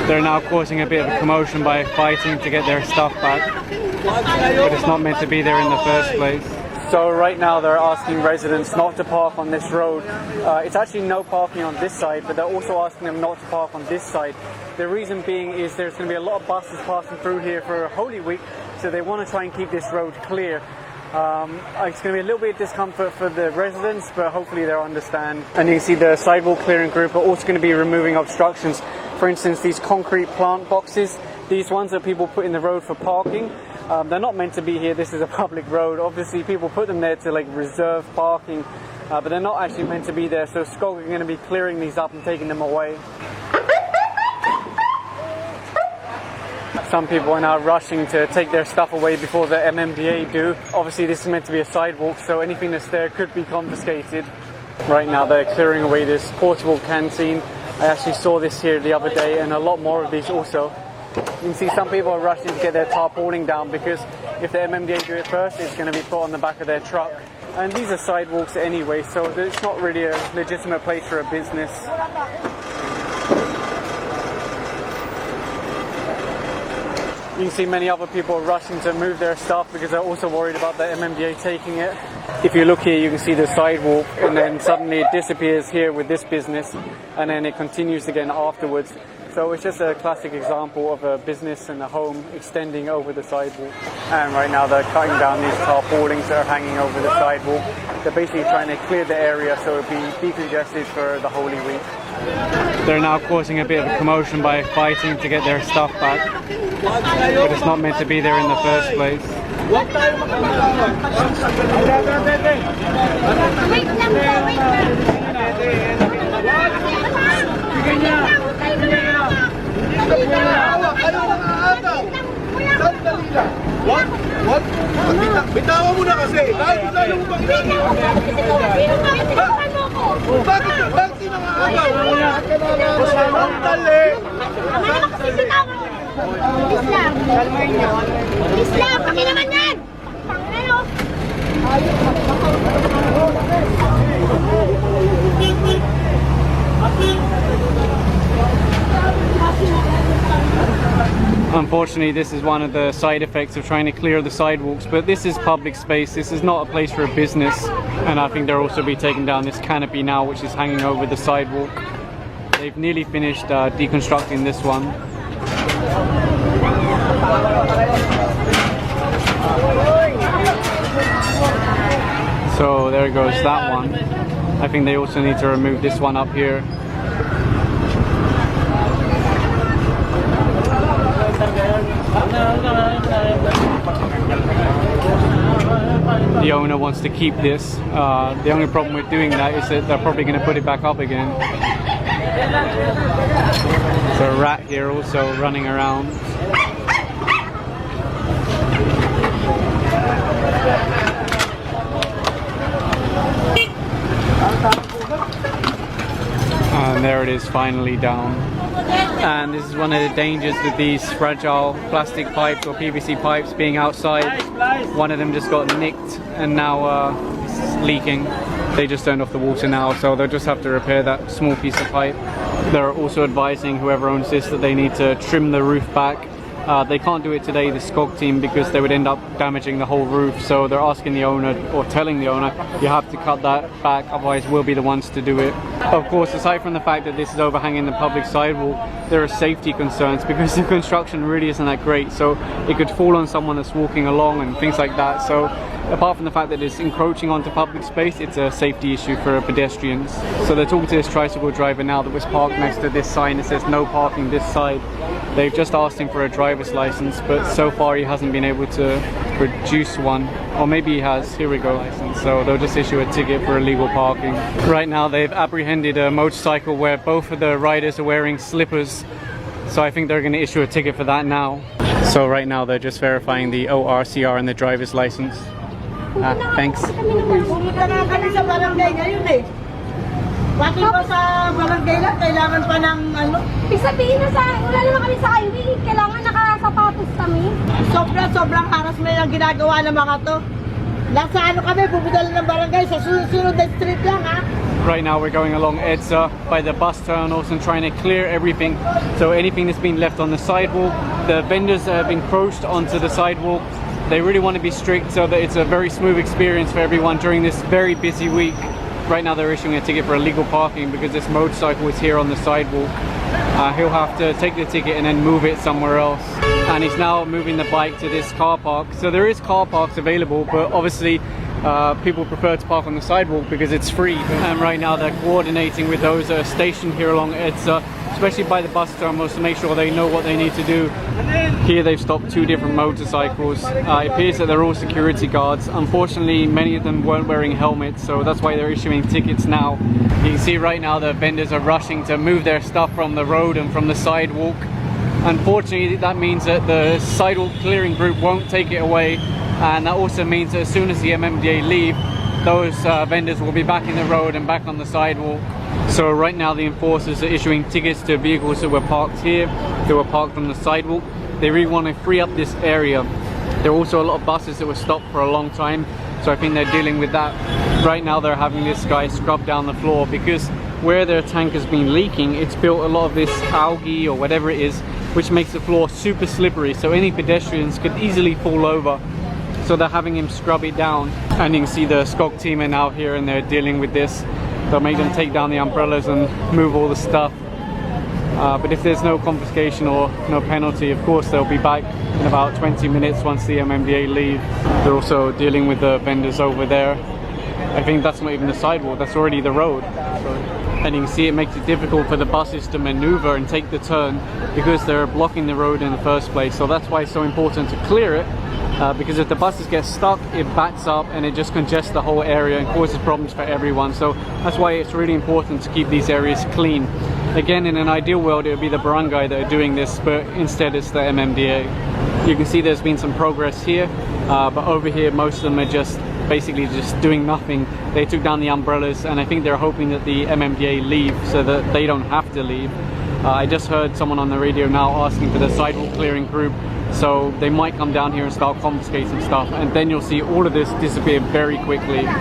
They're now causing a bit of a commotion by fighting to get their stuff back, but it's not meant to be there in the first place. So right now they're asking residents not to park on this road. It's actually no parking on this side, but they're also asking them not to park on this side. The reason being is there's going to be a lot of buses passing through here for Holy Week, so they want to try and keep this road clear. It's going to be a little bit of discomfort for the residents, but hopefully they'll understand. And you can see the sidewalk clearing group are also going to be removing obstructions. For instance, these concrete plant boxes, these ones that people put in the road for parking, they're not meant to be here. This is a public road. Obviously people put them there to like reserve parking, but they're not actually meant to be there. So SCOG are going to be clearing these up and taking them away. Some people are now rushing to take their stuff away before the MMDA do. Obviously this is meant to be a sidewalk, so anything that's there could be confiscated. Right now they're clearing away this portable canteen. I actually saw this here the other day, and a lot more of these also. You can see some people are rushing to get their tarpaulin down, because if the MMDA do it first, it's going to be put on the back of their truck. And these are sidewalks anyway, so it's not really a legitimate place for a business. You can see many other people rushing to move their stuff because they're also worried about the MMDA taking it. If you look here, you can see the sidewalk, and then suddenly it disappears here with this business, and then it continues again afterwards. So it's just a classic example of a business and a home extending over the sidewalk. And right now they're cutting down these tarpaulins that are hanging over the sidewalk. They're basically trying to clear the area so it'll be decongested for the Holy Week. They're now causing a bit of a commotion by fighting to get their stuff back, but it's not meant to be there in the first place. Bitawa mo na kasi. Lalo mo bang bakit nangaagaw? Sandali. Islam, paki naman yan! Ano? Unfortunately, this is one of the side effects of trying to clear the sidewalks, but this is public space. This is not a place for a business, and I think they'll also be taking down this canopy now, which is hanging over the sidewalk. They've nearly finished deconstructing this one. So there goes that one. I think they also need to remove this one up here. The owner wants to keep this. The only problem with doing that is that they're probably going to put it back up again. There's a rat here also running around. And there it is, finally down. And this is one of the dangers with these fragile plastic pipes or PVC pipes being outside. One of them just got nicked and now it's leaking. They just turned off the water now, so they'll just have to repair that small piece of pipe. They're also advising whoever owns this that they need to trim the roof back. They can't do it today, the SCOG team, because they would end up damaging the whole roof. So they're asking the owner, or telling the owner, you have to cut that back, otherwise we'll be the ones to do it. Of course, aside from the fact that this is overhanging the public sidewalk, there are safety concerns because the construction really isn't that great. So it could fall on someone that's walking along and things like that. So apart from the fact that it's encroaching onto public space, it's a safety issue for pedestrians. So they're talking to this tricycle driver now that was parked next to this sign that says no parking this side. They've just asked him for a driver's license, but so far he hasn't been able to produce one. Or maybe he has. Here we go. So they'll just issue a ticket for illegal parking. Right now they've apprehended a motorcycle where both of the riders are wearing slippers. So I think they're going to issue a ticket for that now. So right now they're just verifying the ORCR and the driver's license. Thanks. Bakit ba sa barangay lang, kailangan pa ng ano? Sabihin na sa, wala naman kami sa highway, kailangan nakasapatos kami. Sobrang harassment ang ginagawa ng mga to. Nasa ano kami, pupunta lang ng barangay, sa sunod-sunod na street lang ha. Right now we're going along Edsa by the bus terminals and trying to clear everything. So anything that's been left on the sidewalk, the vendors that have encroached onto the sidewalk, they really want to be strict so that it's a very smooth experience for everyone during this very busy week. Right now they're issuing a ticket for illegal parking because this motorcycle is here on the sidewalk. He'll have to take the ticket and then move it somewhere else. And he's now moving the bike to this car park. So there is car parks available, but obviously people prefer to park on the sidewalk because it's free. And right now they're coordinating with those that are stationed here along Edsa, especially by the bus terminals, to make sure they know what they need to do. Here they've stopped 2 different motorcycles. It appears that they're all security guards. Unfortunately, many of them weren't wearing helmets, so that's why they're issuing tickets now. You can see right now the vendors are rushing to move their stuff from the road and from the sidewalk. Unfortunately, that means that the sidewalk clearing group won't take it away, and that also means that as soon as the MMDA leave, those vendors will be back in the road and back on the sidewalk. So right now the enforcers are issuing tickets to vehicles that were parked here, that were parked on the sidewalk. They really want to free up this area. There are also a lot of buses that were stopped for a long time, so I think they're dealing with that. Right now they're having this guy scrub down the floor because where their tank has been leaking, it's built a lot of this algae or whatever it is, which makes the floor super slippery, so any pedestrians could easily fall over. So they're having him scrub it down. And you can see the SCOG team are now here and they're dealing with this. They'll make them take down the umbrellas and move all the stuff. But if there's no confiscation or no penalty, of course they'll be back in about 20 minutes once the MMDA leave. They're also dealing with the vendors over there. I think that's not even the sidewalk, that's already the road. And you can see it makes it difficult for the buses to maneuver and take the turn because they're blocking the road in the first place. So that's why it's so important to clear it, because if the buses get stuck, it backs up and it just congests the whole area and causes problems for everyone. So that's why it's really important to keep these areas clean. Again, in an ideal world, it would be the barangay that are doing this, but instead it's the MMDA. You can see there's been some progress here, but over here most of them are just basically just doing nothing. They took down the umbrellas and I think they're hoping that the MMDA leave so that they don't have to leave. I just heard someone on the radio now asking for the sidewalk clearing group, so they might come down here and start confiscating stuff, and then you'll see all of this disappear very quickly.